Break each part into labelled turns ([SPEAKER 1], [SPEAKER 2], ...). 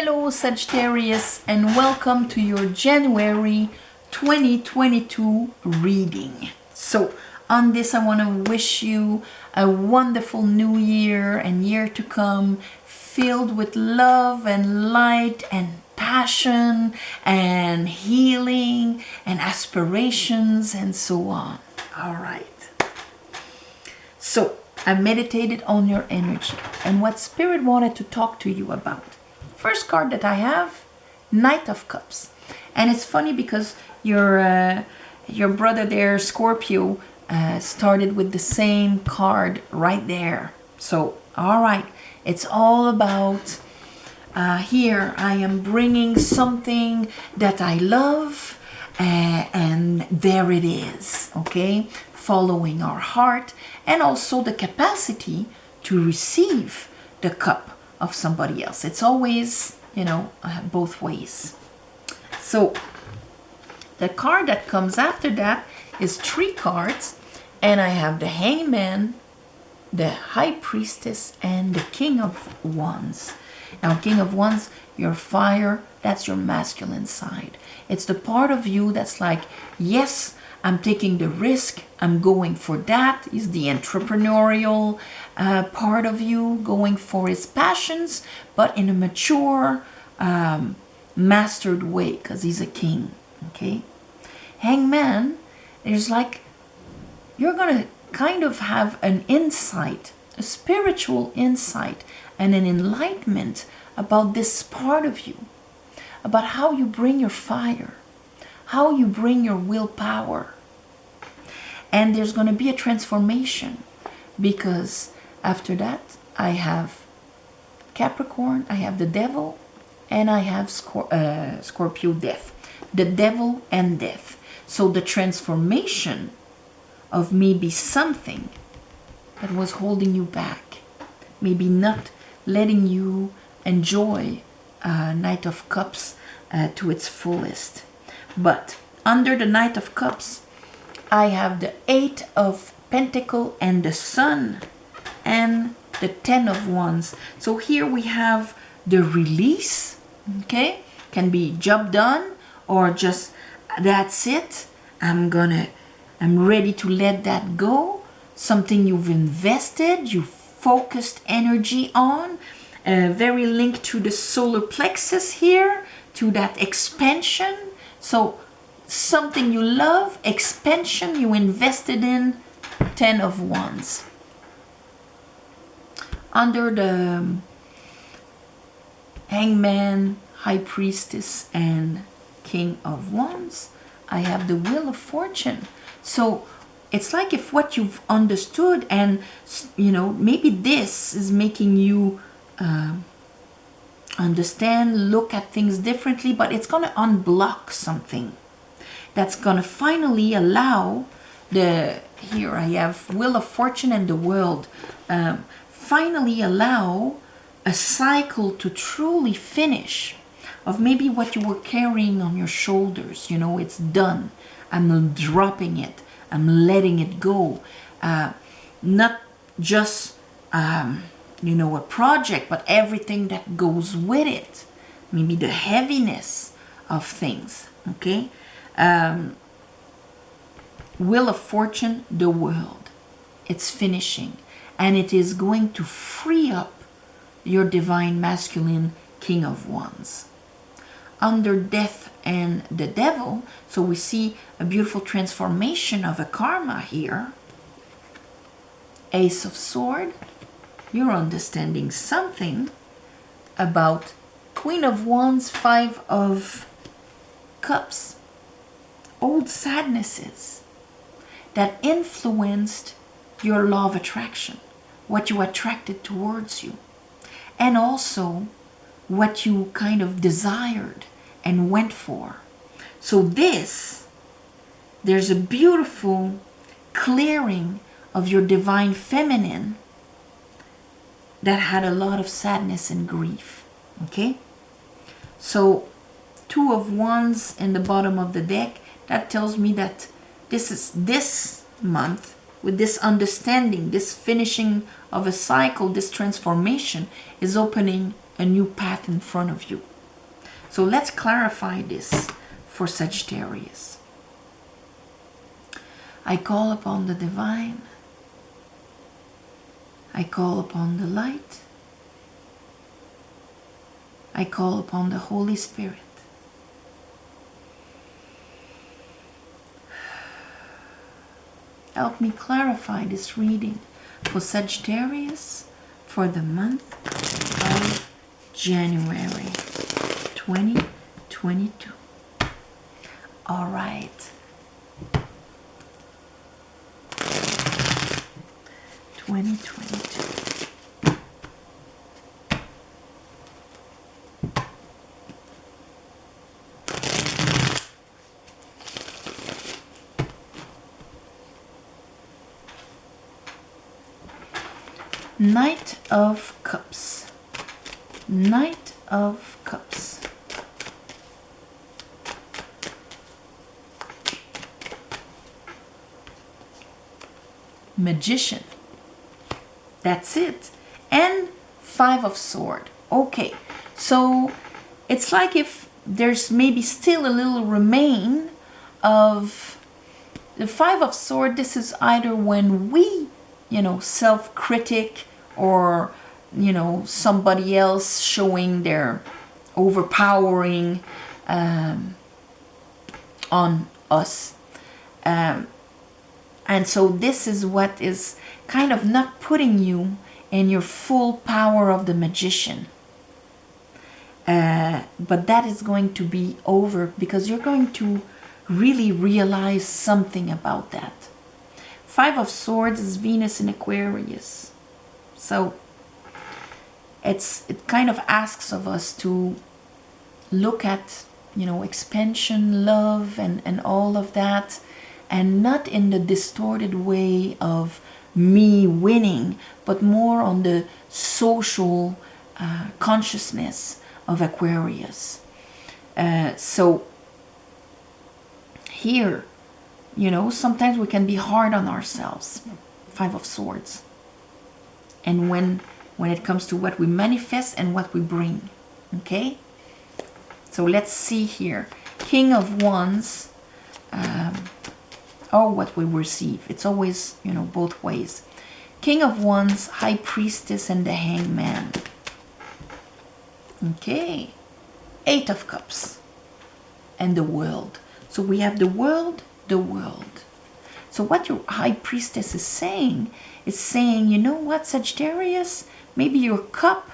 [SPEAKER 1] Hello Sagittarius, and welcome to your January 2022 reading. So on this I want to wish you a wonderful new year and year to come, filled with love and light and passion and healing and aspirations and so on. All right. So I meditated on your energy and what Spirit wanted to talk to you about. First card that I have, Knight of Cups. And it's funny because your brother there, Scorpio, started with the same card right there. So, all right, it's all about here I am bringing something that I love, and there it is, okay? Following our heart, and also the capacity to receive the cup of somebody else. It's always, both ways. So the card that comes after that is 3 cards, and I have the Hangman, the High Priestess, and the King of Wands. Now, King of Wands, your fire, that's your masculine side. It's the part of you that's like, yes, I'm taking the risk, I'm going for that. Is the entrepreneurial part of you going for his passions, but in a mature, mastered way, because he's a king, okay? Hangman, there's like, you're going to kind of have an insight, a spiritual insight, and an enlightenment about this part of you, about how you bring your fire, how you bring your willpower. And there's going to be a transformation, because after that I have Capricorn, I have the Devil, and I have Scorpio, Death. The Devil and Death. So the transformation of maybe something that was holding you back, maybe not letting you enjoy Knight of Cups to its fullest. But under the Knight of Cups, I have the 8 of Pentacles and the Sun and the 10 of Wands. So here we have the release, okay? Can be job done or just that's it. I'm ready to let that go. Something you've invested, you focused energy on, very linked to the solar plexus here, to that expansion. So something you love, expansion you invested in, 10 of Wands. Under the Hangman, High Priestess, and King of Wands, I have the Wheel of Fortune. So it's like if what you've understood and, maybe this is making you understand, look at things differently, but it's going to unblock something that's going to finally allow here I have Wheel of Fortune and the World, finally allow a cycle to truly finish of maybe what you were carrying on your shoulders. It's done. I'm dropping it. I'm letting it go. Not just, a project, but everything that goes with it. Maybe the heaviness of things, okay? Wheel of Fortune, the World. It's finishing. And it is going to free up your divine masculine King of Wands. Under Death and the Devil, so we see a beautiful transformation of a karma here. Ace of Sword, you're understanding something about Queen of Wands, 5 of Cups. Old sadnesses that influenced your law of attraction, what you attracted towards you, and also what you kind of desired and went for. So there's a beautiful clearing of your divine feminine that had a lot of sadness and grief, okay? So 2 of Wands in the bottom of the deck, that tells me that this month, with this understanding, this finishing of a cycle, this transformation is opening a new path in front of you. So let's clarify this for Sagittarius. I call upon the divine. I call upon the light. I call upon the Holy Spirit. Help me clarify this reading for Sagittarius for the month of January 2022. All right. 2022. Knight of Cups. Knight of Cups. Magician. That's it. And Five of Swords. Okay, so it's like if there's maybe still a little remain of the Five of Swords. This is either when we, self-critic, or, somebody else showing their overpowering on us. And so this is what is kind of not putting you in your full power of the magician. But that is going to be over because you're going to really realize something about that. Five of Swords is Venus in Aquarius. So it kind of asks of us to look at, expansion, love, and all of that, and not in the distorted way of me winning, but more on the social consciousness of Aquarius. So here, sometimes we can be hard on ourselves. Five of Swords. And when it comes to what we manifest and what we bring. Okay? So let's see here. King of Wands. Or what we receive. It's always, both ways. King of Wands, High Priestess, and the Hangman. Okay. Eight of Cups. And the World. So we have the world. So what your High Priestess is saying, you know what, Sagittarius? Maybe your cup,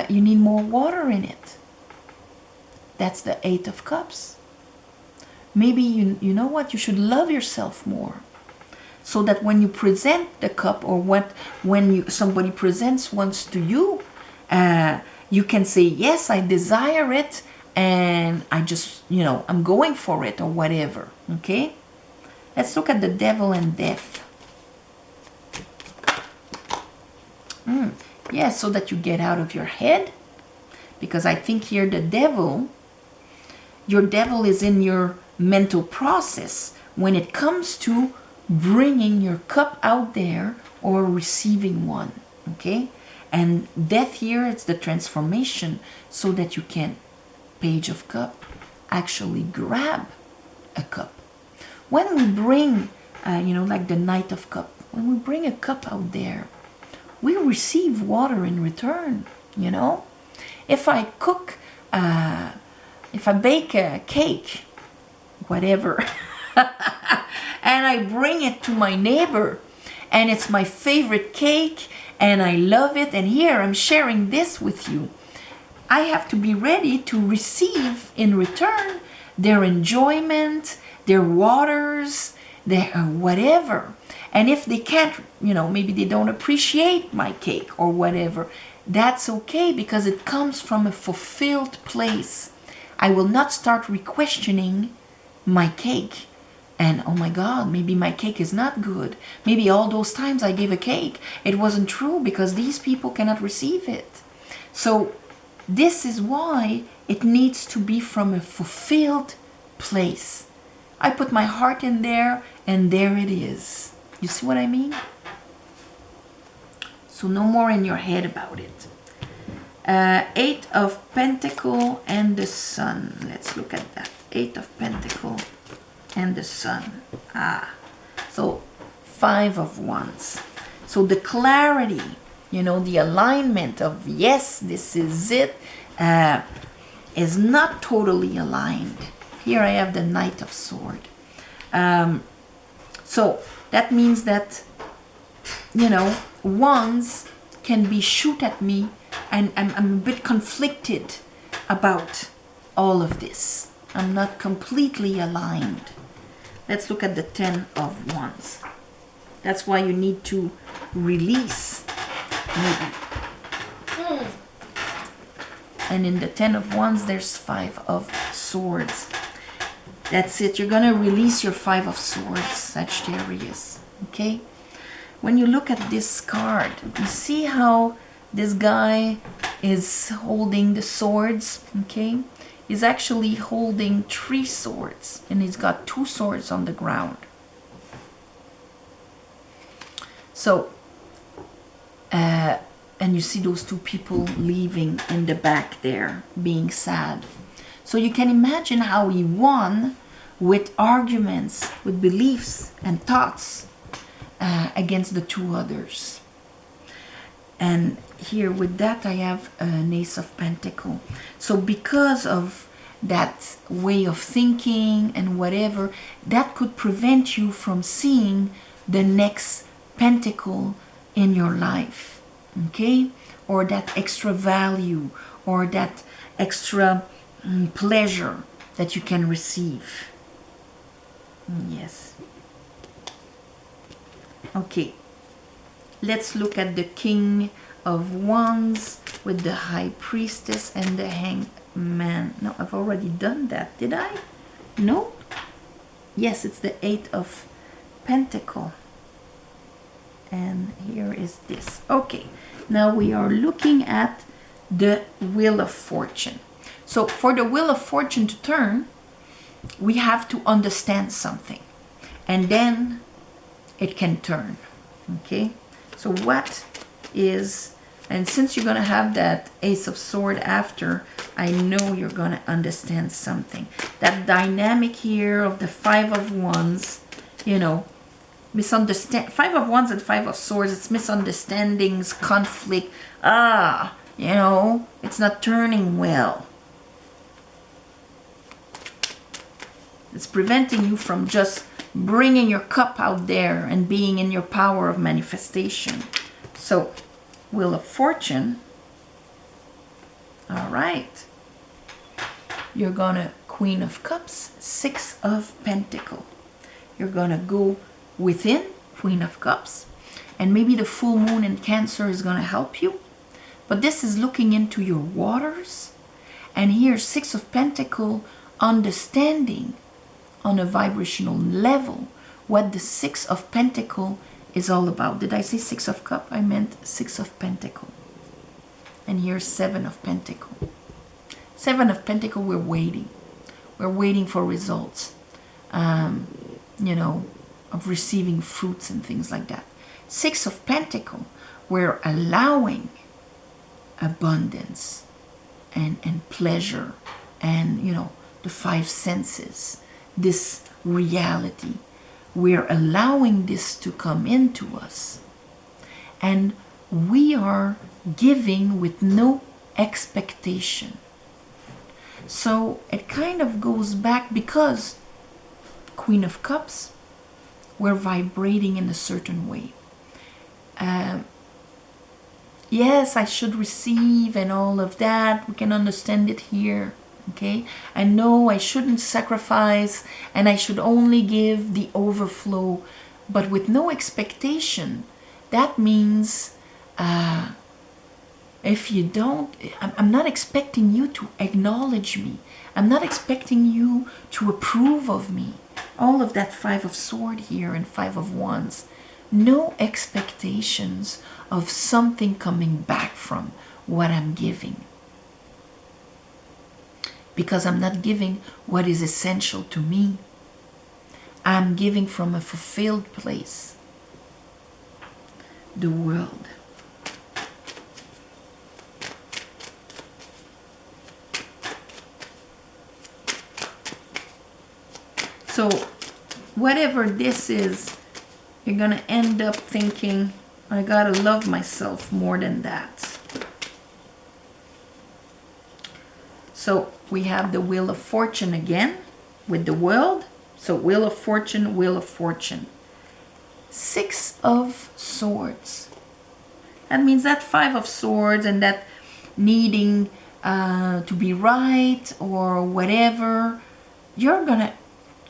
[SPEAKER 1] you need more water in it. That's the Eight of Cups. Maybe, you know what, you should love yourself more. So that when you present the cup, or when somebody presents one to you, you can say, yes, I desire it, and I just, I'm going for it, or whatever. Okay? Let's look at the Devil and Death. Yeah, so that you get out of your head. Because I think here your devil is in your mental process when it comes to bringing your cup out there or receiving one. Okay? And death here, it's the transformation so that you can, Page of Cup, actually grab a cup. When we bring, like the Knight of Cup, when we bring a cup out there, we receive water in return, If I cook, if I bake a cake, whatever, and I bring it to my neighbor, and it's my favorite cake, and I love it, and here I'm sharing this with you, I have to be ready to receive in return their enjoyment, their waters, their whatever. And if they can't, maybe they don't appreciate my cake or whatever, that's okay, because it comes from a fulfilled place. I will not start re-questioning my cake. And oh my God, maybe my cake is not good. Maybe all those times I gave a cake, it wasn't true because these people cannot receive it. So this is why it needs to be from a fulfilled place. I put my heart in there, and there it is. You see what I mean? So no more in your head about it. Eight of Pentacle and the Sun. Let's look at that. Eight of Pentacle and the Sun. So 5 of Wands. So the clarity, you know, the alignment of yes, this is it, is not totally aligned. Here I have the Knight of Sword. So that means that, you know, Wands can be shoot at me, and I'm a bit conflicted about all of this. I'm not completely aligned. Let's look at the 10 of Wands. That's why you need to release, maybe. And in the 10 of Wands, there's 5 of Swords. That's it. You're going to release your 5 of Swords, Sagittarius. Okay? When you look at this card, you see how this guy is holding the swords, okay? He's actually holding 3 swords, and he's got 2 swords on the ground. So, and you see those 2 people leaving in the back there, being sad. So you can imagine how he won with arguments, with beliefs and thoughts against the 2 others. And here with that I have an Ace of Pentacle. So because of that way of thinking and whatever, that could prevent you from seeing the next pentacle in your life, okay? Or that extra value, or that extra pleasure that you can receive. Yes. Okay. Let's look at the King of Wands with the High Priestess and the Hangman. No, I've already done that. Did I? No? Yes, it's the 8 of Pentacle. And here is this. Okay. Now we are looking at the Wheel of Fortune. So for the Wheel of Fortune to turn, we have to understand something. And then it can turn. Okay? So what is, and since you're going to have that Ace of Sword after, I know you're going to understand something. That dynamic here of the 5 of Wands, you know, 5 of Wands and 5 of Swords, it's misunderstandings, conflict. You know, it's not turning well. It's preventing you from just bringing your cup out there and being in your power of manifestation. So, Wheel of Fortune. All right. You're gonna Queen of Cups, 6 of Pentacle. You're gonna go within, Queen of Cups. And maybe the full moon in Cancer is gonna help you. But this is looking into your waters. And here, 6 of Pentacle, understanding on a vibrational level what the 6 of Pentacle is all about. Did I say 6 of Cup? I meant 6 of Pentacle. And here's 7 of Pentacle. 7 of Pentacle, we're waiting. We're waiting for results, you know, of receiving fruits and things like that. 6 of Pentacle, we're allowing abundance and pleasure and, you know, the 5 senses. This reality, we're allowing this to come into us, and we are giving with no expectation. So it kind of goes back, because Queen of Cups, we're vibrating in a certain way. Yes, I should receive and all of that. We can understand it here. Okay, I know I shouldn't sacrifice and I should only give the overflow, but with no expectation. That means if you don't, I'm not expecting you to acknowledge me. I'm not expecting you to approve of me. All of that 5 of Sword here and 5 of Wands. No expectations of something coming back from what I'm giving. Because I'm not giving what is essential to me. I'm giving from a fulfilled place. The World. So whatever this is, you're gonna end up thinking, I gotta love myself more than that. So we have the Wheel of Fortune again with the World. So Wheel of Fortune, Wheel of Fortune. 6 of Swords. That means that 5 of Swords and that needing to be right or whatever, you're gonna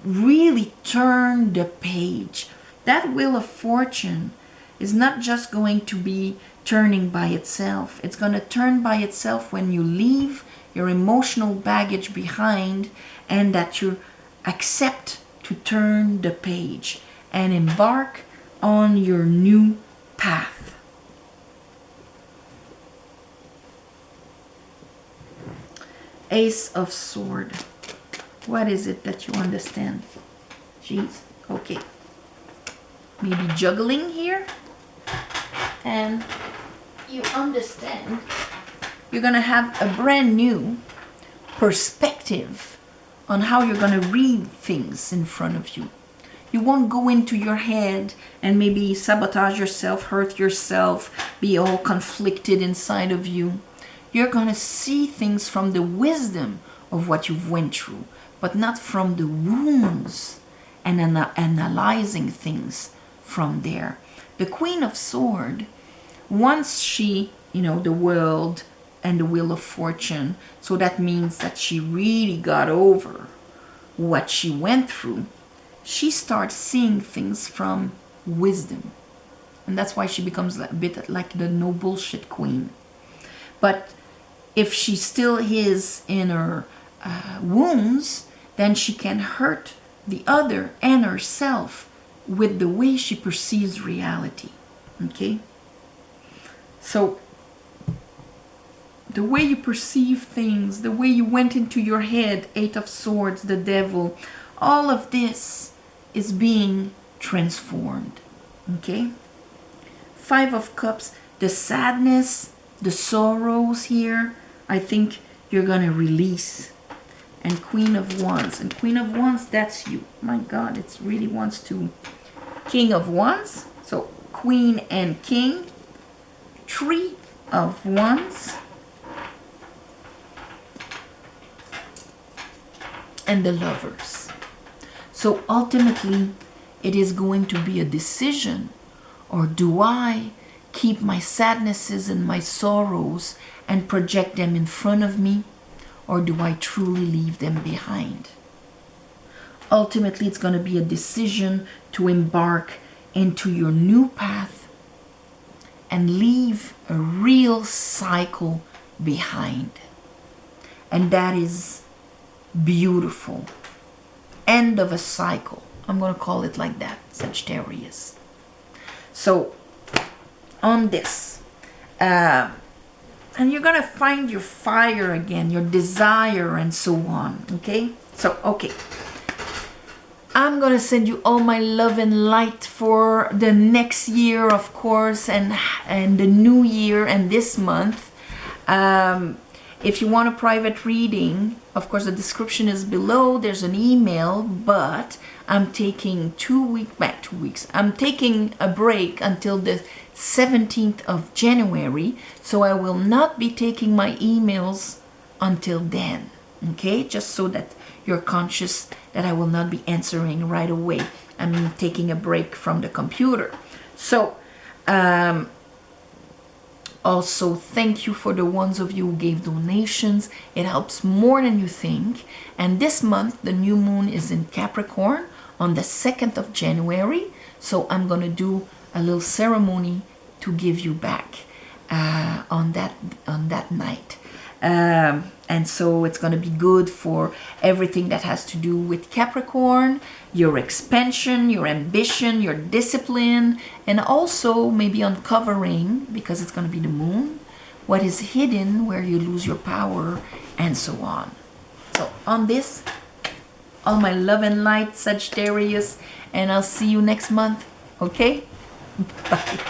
[SPEAKER 1] really turn the page. That Wheel of Fortune is not just going to be turning by itself. It's going to turn by itself when you leave your emotional baggage behind and that you accept to turn the page and embark on your new path. Ace of Sword. What is it that you understand? Jeez. Okay. Maybe juggling here. And you understand you're going to have a brand new perspective on how you're going to read things in front of you. You won't go into your head and maybe sabotage yourself, hurt yourself, be all conflicted inside of you. You're going to see things from the wisdom of what you've went through, but not from the wounds and analyzing things from there. The Queen of Swords, once she, the World and the Wheel of Fortune, so that means that she really got over what she went through, she starts seeing things from wisdom. And that's why she becomes a bit like the no bullshit queen. But if she still is in her wounds, then she can hurt the other and herself with the way she perceives reality. Okay? So, the way you perceive things, the way you went into your head, 8 of Swords, the Devil, all of this is being transformed. Okay? 5 of Cups, the sadness, the sorrows here, I think you're going to release. And Queen of Wands. And Queen of Wands, that's you. My God, it really wants to. King of Wands. So Queen and King. 3 of Wands. And the Lovers. So ultimately, it is going to be a decision. Or do I keep my sadnesses and my sorrows and project them in front of me? Or do I truly leave them behind? Ultimately, it's going to be a decision to embark into your new path and leave a real cycle behind. And that is beautiful. End of a cycle. I'm going to call it like that, Sagittarius. So, on this, and you're going to find your fire again, your desire, and so on. Okay? So, okay. I'm going to send you all my love and light for the next year, of course, and the new year and this month. If you want a private reading, of course, the description is below. There's an email, but I'm taking 2 weeks. I'm taking a break until the 17th of January, so I will not be taking my emails until then. Okay, just so that you're conscious that I will not be answering right away. I'm taking a break from the computer. So, also, thank you for the ones of you who gave donations. It helps more than you think. And this month, the new moon is in Capricorn on the 2nd of January. So I'm going to do a little ceremony to give you back on that night. And so it's going to be good for everything that has to do with Capricorn, your expansion, your ambition, your discipline, and also maybe uncovering, because it's going to be the moon, what is hidden, where you lose your power, and so on. So on this, all my love and light, Sagittarius, and I'll see you next month. Okay? Bye.